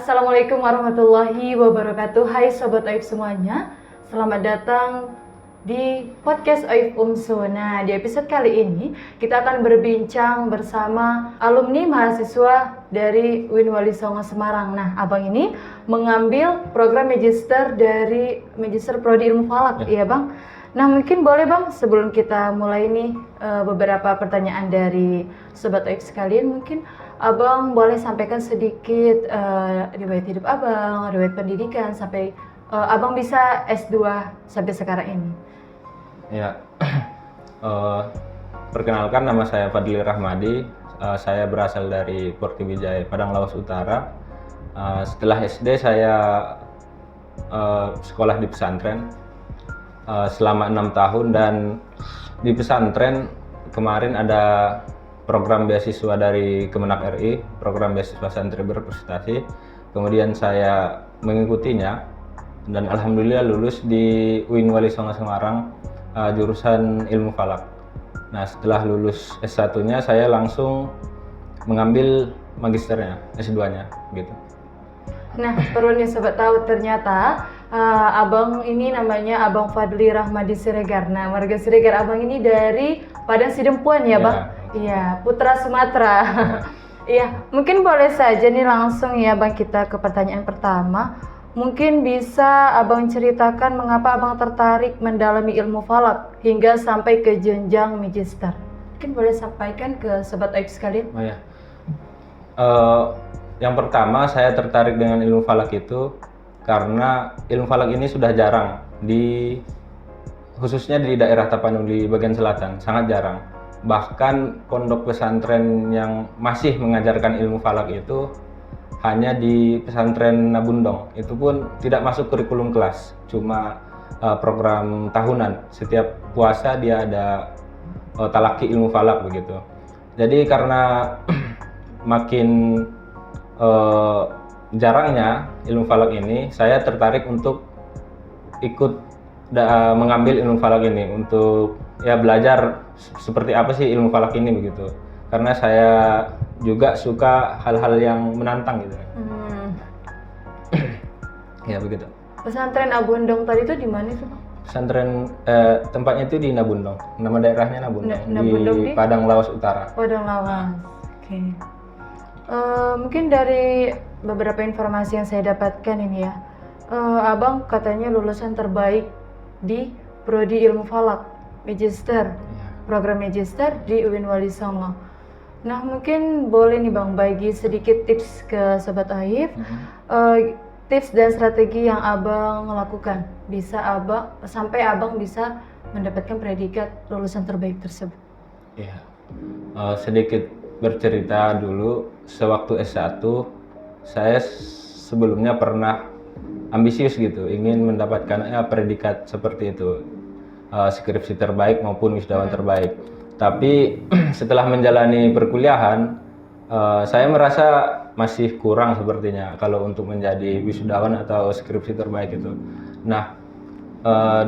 Assalamualaikum warahmatullahi wabarakatuh. Hai Sobat Aib semuanya, selamat datang di podcast Aib Umsu. Nah, di episode kali ini kita akan berbincang bersama alumni mahasiswa dari UIN Wali Songo Semarang. Nah, abang ini mengambil program magister dari Magister Prodi Ilmu Falak, ya bang? Nah, mungkin boleh bang, sebelum kita mulai nih beberapa pertanyaan dari Sobat Aib sekalian, mungkin abang boleh sampaikan sedikit riwayat hidup abang, riwayat pendidikan, sampai abang bisa S2 sampai sekarang ini. Ya, perkenalkan nama saya Fadli Rahmadi, saya berasal dari Portiwijaya, Padang Lawas Utara. Setelah SD saya sekolah di pesantren selama 6 tahun, dan di pesantren kemarin ada program beasiswa dari Kemenak RI, program beasiswa santri berprestasi. Kemudian saya mengikutinya dan alhamdulillah lulus di UIN Wali Songo Semarang, jurusan Ilmu Falak. Nah, setelah lulus S1-nya saya langsung mengambil magisternya, S2-nya gitu. Nah, perlu nih sobat tahu, ternyata abang ini namanya Abang Fadli Rahmadi Siregar. Nah, warga Siregar abang ini dari Padang Sidempuan ya bang? Iya, putra Sumatera. Iya, mungkin boleh saja nih langsung ya bang kita ke pertanyaan pertama. Mungkin bisa abang ceritakan mengapa abang tertarik mendalami ilmu falak hingga sampai ke jenjang magister. Mungkin boleh sampaikan ke sobat Aib sekalian. Oh ya. Yang pertama saya tertarik dengan ilmu falak itu karena ilmu falak ini sudah jarang khususnya di daerah Tapanuli bagian selatan, sangat jarang. Bahkan pondok pesantren yang masih mengajarkan ilmu falak itu hanya di pesantren Nabundong, itu pun tidak masuk kurikulum kelas, cuma program tahunan. Setiap puasa dia ada talaki ilmu falak begitu. Jadi karena makin jarangnya ilmu falak ini, saya tertarik untuk ikut mengambil ilmu falak ini untuk ya belajar seperti apa sih ilmu falak ini begitu. Karena saya juga suka hal-hal yang menantang gitu. Ya begitu. Pesantren Nabundong tadi itu di mana itu bang? Pesantren tempatnya itu di Nabundong, nama daerahnya Nabundong, Nabundong di Padang Lawas Utara. Padang Lawas. Oke. Mungkin dari beberapa informasi yang saya dapatkan ini ya, abang katanya lulusan terbaik di Prodi Ilmu Falak, Magister, program Magister di UIN Wali Songo. Nah, mungkin boleh nih bang bagi sedikit tips ke sobat Aib, tips dan strategi yang abang lakukan sampai abang bisa mendapatkan predikat lulusan terbaik tersebut. Ya, sedikit bercerita dulu, sewaktu S1 saya sebelumnya pernah ambisius gitu, ingin mendapatkan predikat seperti itu, skripsi terbaik maupun wisudawan terbaik. Tapi setelah menjalani perkuliahan, saya merasa masih kurang sepertinya kalau untuk menjadi wisudawan atau skripsi terbaik itu. Nah,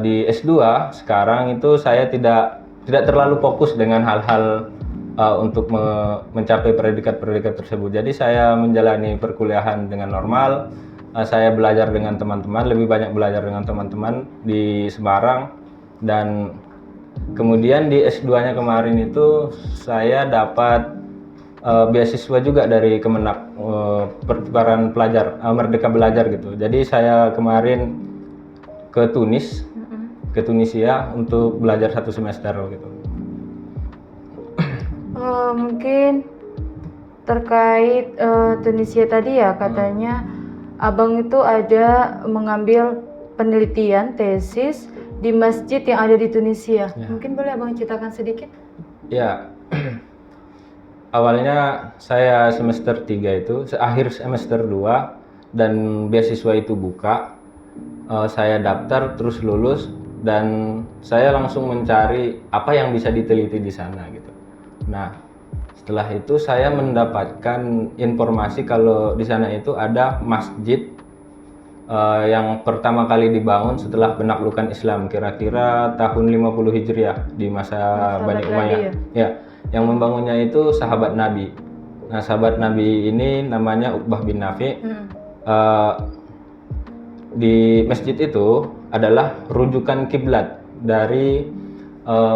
di S2 sekarang itu saya tidak terlalu fokus dengan hal-hal untuk mencapai predikat-predikat tersebut. Jadi saya menjalani perkuliahan dengan normal, saya belajar dengan teman-teman, lebih banyak belajar dengan teman-teman di Semarang, dan kemudian di S2-nya kemarin itu saya dapat beasiswa juga dari Kemenak, pertukaran pelajar, Merdeka Belajar gitu. Jadi saya kemarin ke Tunisia untuk belajar 1 semester gitu. Mungkin terkait Tunisia tadi ya, katanya abang itu ada mengambil penelitian tesis di masjid yang ada di Tunisia. Mungkin boleh abang ceritakan sedikit? Ya, awalnya saya semester 3 itu, akhir semester 2, dan beasiswa itu buka, saya daftar terus lulus, dan saya langsung mencari apa yang bisa diteliti di sana gitu. Nah, setelah itu saya mendapatkan informasi kalau di sana itu ada masjid yang pertama kali dibangun setelah penaklukan Islam, kira-kira tahun 50 Hijriah di masa Bani Umayyah. Ya, yang membangunnya itu sahabat Nabi. Nah, sahabat Nabi ini namanya Uqbah bin Nafi. eh, di masjid itu adalah rujukan kiblat dari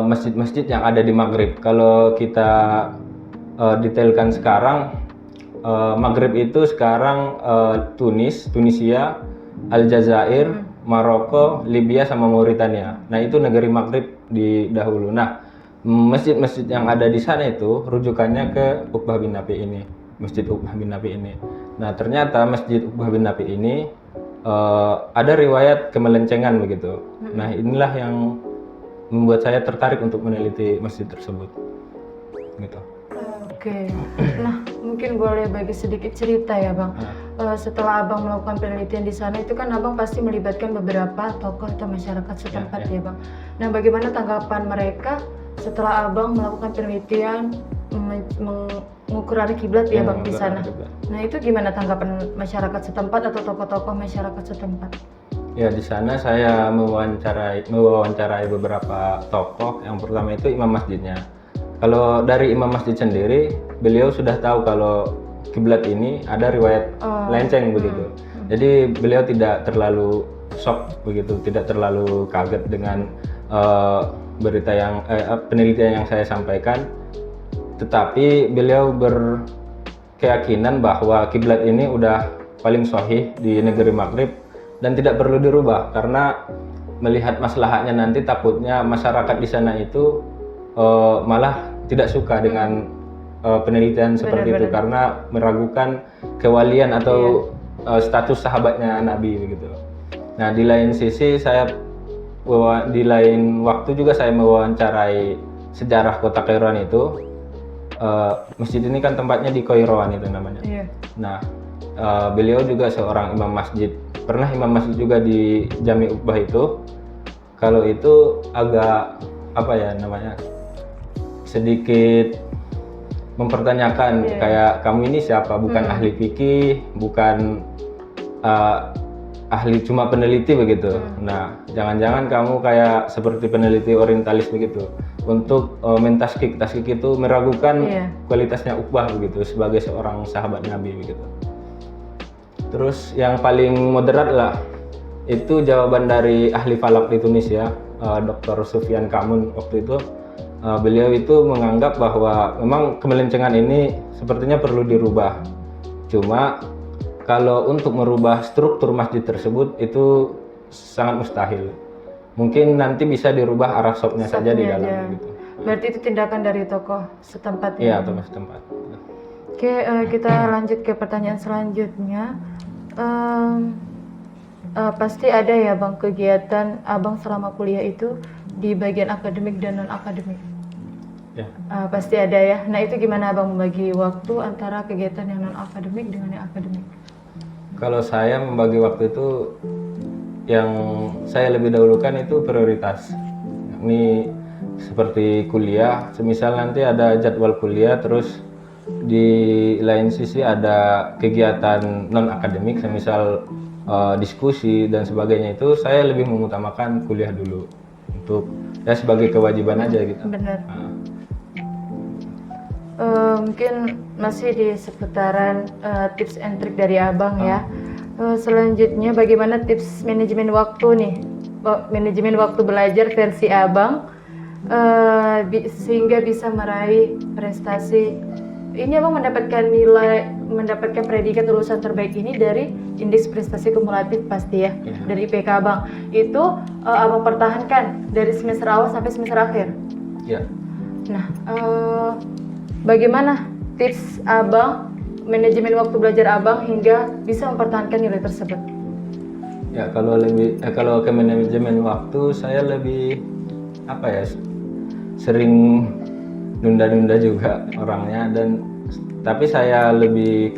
masjid-masjid yang ada di Maghrib. Kalau kita detailkan sekarang, Maghrib itu sekarang Tunisia, Aljazair, Maroko, Libya sama Mauritania. Nah, itu negeri Maghrib di dahulu. Nah, masjid-masjid yang ada di sana itu rujukannya ke Uqbah bin Nafi ini, Masjid Uqbah bin Nafi ini. Nah, ternyata Masjid Uqbah bin Nafi ini ada riwayat kemelencengan begitu. Nah, inilah yang membuat saya tertarik untuk meneliti masjid tersebut. Gitu. Oke. Nah, mungkin boleh bagi sedikit cerita ya, Bang. Setelah Abang melakukan penelitian di sana itu kan Abang pasti melibatkan beberapa tokoh atau masyarakat setempat ya, Bang. Nah, bagaimana tanggapan mereka setelah Abang melakukan penelitian mengukur arah kiblat ya, Bang, di sana? Nah, itu gimana tanggapan masyarakat setempat atau tokoh-tokoh masyarakat setempat? Ya, di sana saya mewawancarai beberapa tokoh. Yang pertama itu imam masjidnya. Kalau dari imam masjid sendiri, beliau sudah tahu kalau kiblat ini ada riwayat lenceng begitu. Jadi beliau tidak terlalu shock begitu, tidak terlalu kaget dengan berita yang penelitian yang saya sampaikan. Tetapi beliau berkeyakinan bahwa kiblat ini udah paling sahih di negeri Maghrib dan tidak perlu dirubah karena melihat maslahatnya nanti takutnya masyarakat di sana itu malah tidak suka dengan penelitian seperti itu karena meragukan kewalian atau status sahabatnya Nabi begitu. Nah, di lain sisi di lain waktu juga saya mewawancarai sejarah kota Kairouan itu. Masjid ini kan tempatnya di Kairouan itu namanya. Nah, beliau juga seorang imam masjid. Pernah imam masjid juga di Jami Uqbah itu. Kalau itu agak apa ya namanya? Sedikit mempertanyakan kayak kamu ini siapa? Bukan ahli fikih, bukan ahli cuma peneliti begitu. Nah, jangan-jangan kamu kayak seperti peneliti orientalis begitu. Untuk mentaskik, taskik itu meragukan kualitasnya Uqbah begitu sebagai seorang sahabat Nabi begitu. Terus yang paling moderat lah itu jawaban dari ahli falak di Tunisia, Dr. Sufyan Kamun waktu itu. Beliau itu menganggap bahwa memang kemelencengan ini sepertinya perlu dirubah. Cuma kalau untuk merubah struktur masjid tersebut itu sangat mustahil. Mungkin nanti bisa dirubah arah sopnya saja di dalam gitu. Berarti itu tindakan dari tokoh setempat ya? Iya, tokoh setempat. Oke, kita lanjut ke pertanyaan selanjutnya. Pasti ada ya, Bang, kegiatan Abang selama kuliah itu di bagian akademik dan non akademik. Ya. Pasti ada ya. Nah, itu gimana Abang membagi waktu antara kegiatan yang non akademik dengan yang akademik? Kalau saya membagi waktu itu, yang saya lebih dahulukan itu prioritas. Ini seperti kuliah, semisal nanti ada jadwal kuliah, terus di lain sisi ada kegiatan non akademik, semisal diskusi dan sebagainya, itu saya lebih mengutamakan kuliah dulu untuk ya sebagai kewajiban aja gitu. Benar. Mungkin masih di seputaran tips and trick dari Abang ya. Selanjutnya bagaimana tips manajemen waktu nih? Manajemen waktu belajar versi Abang sehingga bisa meraih prestasi. Ini Abang mendapatkan predikat lulusan terbaik ini dari indeks prestasi kumulatif pasti ya, dari IPK Abang. Itu Abang pertahankan dari semester awal sampai semester akhir. Ya. Nah, bagaimana tips Abang, manajemen waktu belajar Abang hingga bisa mempertahankan nilai tersebut? Ya, kalau ke manajemen waktu saya lebih sering nunda-nunda juga orangnya, tapi saya lebih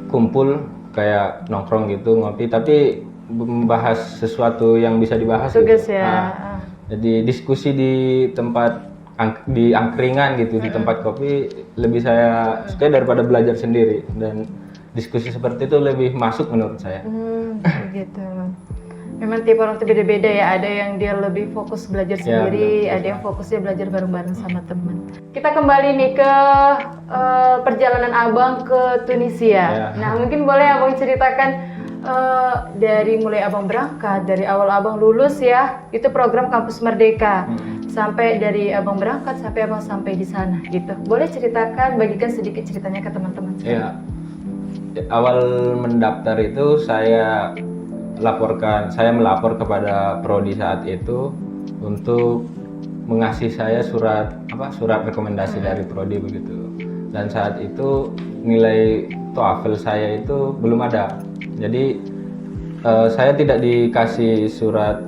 kumpul kayak nongkrong gitu, ngopi, tapi membahas sesuatu yang bisa dibahas tugas gitu. Jadi diskusi di tempat di angkringan gitu, di tempat kopi lebih saya suka daripada belajar sendiri, dan diskusi seperti itu lebih masuk menurut saya. Gitu. Memang tiap orang tuh beda-beda ya, ada yang dia lebih fokus belajar Ya, sendiri, betul. ada yang fokusnya belajar bareng-bareng sama teman. Kita kembali nih ke perjalanan Abang ke Tunisia. Ya. Nah, mungkin boleh Abang ceritakan dari mulai Abang berangkat, dari awal Abang lulus ya, itu program Kampus Merdeka. Sampai dari Abang berangkat sampai Abang sampai di sana gitu. Boleh ceritakan, bagikan sedikit ceritanya ke teman-teman. Ya, awal mendaftar itu saya melapor kepada prodi saat itu untuk mengasih saya surat rekomendasi dari prodi begitu. Dan saat itu nilai TOEFL saya itu belum ada. Jadi saya tidak dikasih surat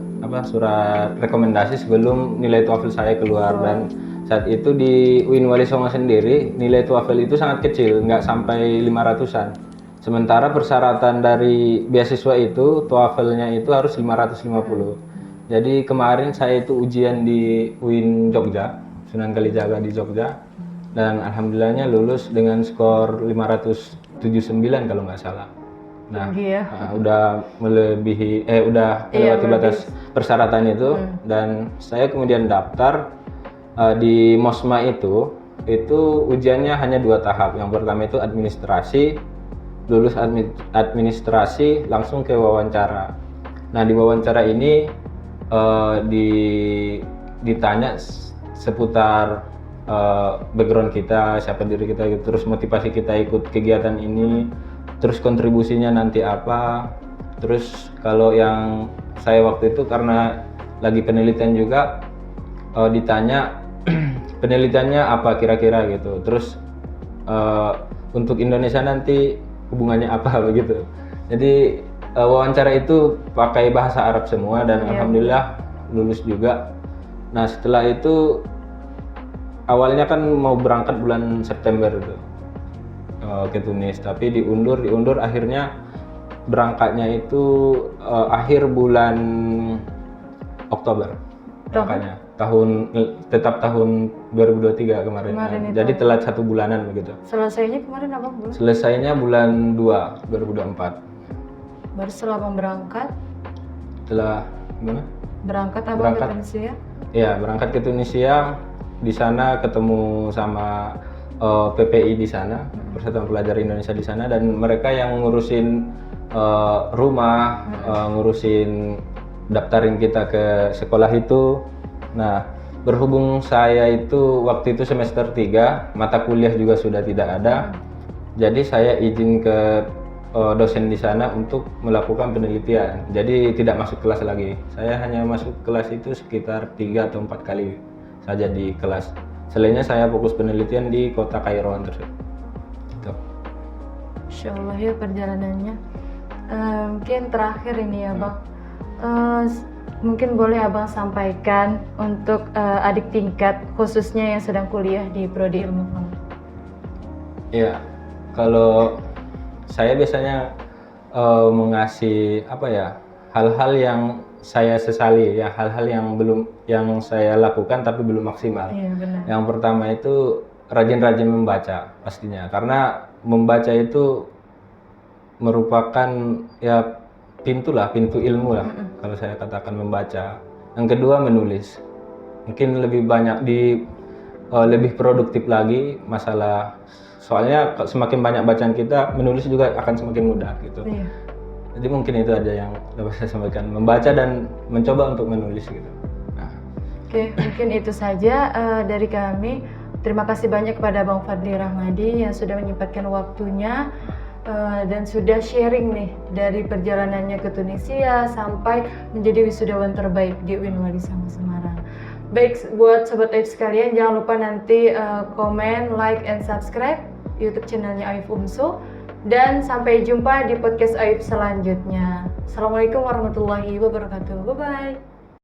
rekomendasi sebelum nilai TOEFL saya keluar. Dan saat itu di UIN Wali Songo sendiri nilai TOEFL itu sangat kecil, nggak sampai 500-an. Sementara persyaratan dari beasiswa itu TOEFL-nya itu harus 550. Jadi kemarin saya itu ujian di UIN Jogja, Sunan Kalijaga di Jogja, dan alhamdulillahnya lulus dengan skor 579 kalau nggak salah. Nah, Tinggi ya. udah melebihi udah melewati batas persyaratan itu. Dan saya kemudian daftar di Mosma itu ujiannya hanya 2 tahap. Yang pertama itu administrasi, lulus administrasi langsung ke wawancara. Nah, di wawancara ini ditanya seputar background kita, siapa diri kita, terus motivasi kita ikut kegiatan ini, terus kontribusinya nanti apa. Terus kalau yang saya waktu itu karena lagi penelitian juga, ditanya penelitiannya apa kira-kira gitu. Terus untuk Indonesia nanti hubungannya apa begitu. Jadi wawancara itu pakai bahasa Arab semua dan alhamdulillah lulus juga. Nah, setelah itu awalnya kan mau berangkat bulan September itu ke Tunis, tapi diundur akhirnya berangkatnya itu akhir bulan Oktober. Makanya tetap tahun 2023 kemarin. Jadi telat 1 bulanan begitu. Selesainya kemarin Abang bulan? Selesainya bulan 2 2024. Baru setelah Abang berangkat? Setelah gimana? Berangkat Abang ke Tunisia? Iya, berangkat ke Tunisia. Di sana ketemu sama PPI di sana, Persatuan Pelajar Indonesia di sana, dan mereka yang ngurusin rumah, ngurusin daftarin kita ke sekolah itu. Nah, berhubung saya itu waktu itu semester 3, mata kuliah juga sudah tidak ada. Jadi saya izin ke dosen di sana untuk melakukan penelitian. Jadi tidak masuk kelas lagi. Saya hanya masuk kelas itu sekitar 3 atau 4 kali saja di kelas. Selainnya saya fokus penelitian di kota Kairouan tersebut. Gitu. Insya Allah ya perjalanannya. Mungkin terakhir ini ya Bang. Mungkin boleh Abang sampaikan untuk adik tingkat khususnya yang sedang kuliah di Prodi Ilmu Pengetahuan. Ya, kalau saya biasanya mengasih hal-hal yang saya sesali, ya hal-hal yang saya lakukan tapi belum maksimal. Iya, benar. Yang pertama itu rajin-rajin membaca pastinya, karena membaca itu merupakan ya pintu ilmu lah. Kalau saya katakan membaca. Yang kedua menulis, mungkin lebih banyak lebih produktif lagi masalah. Soalnya semakin banyak bacaan kita, menulis juga akan semakin mudah gitu. Iya. Jadi mungkin itu aja yang dapat saya sampaikan, membaca dan mencoba untuk menulis gitu. Nah. Oke, mungkin itu saja dari kami. Terima kasih banyak kepada Bang Fadli Rahmadi yang sudah menyempatkan waktunya dan sudah sharing nih dari perjalanannya ke Tunisia sampai menjadi wisudawan terbaik di UIN Wali Songo Semarang. Baik, buat Sobat Aib sekalian, jangan lupa nanti komen, like, and subscribe YouTube channelnya Aib Umso. Dan sampai jumpa di podcast Aib selanjutnya. Assalamualaikum warahmatullahi wabarakatuh. Bye-bye.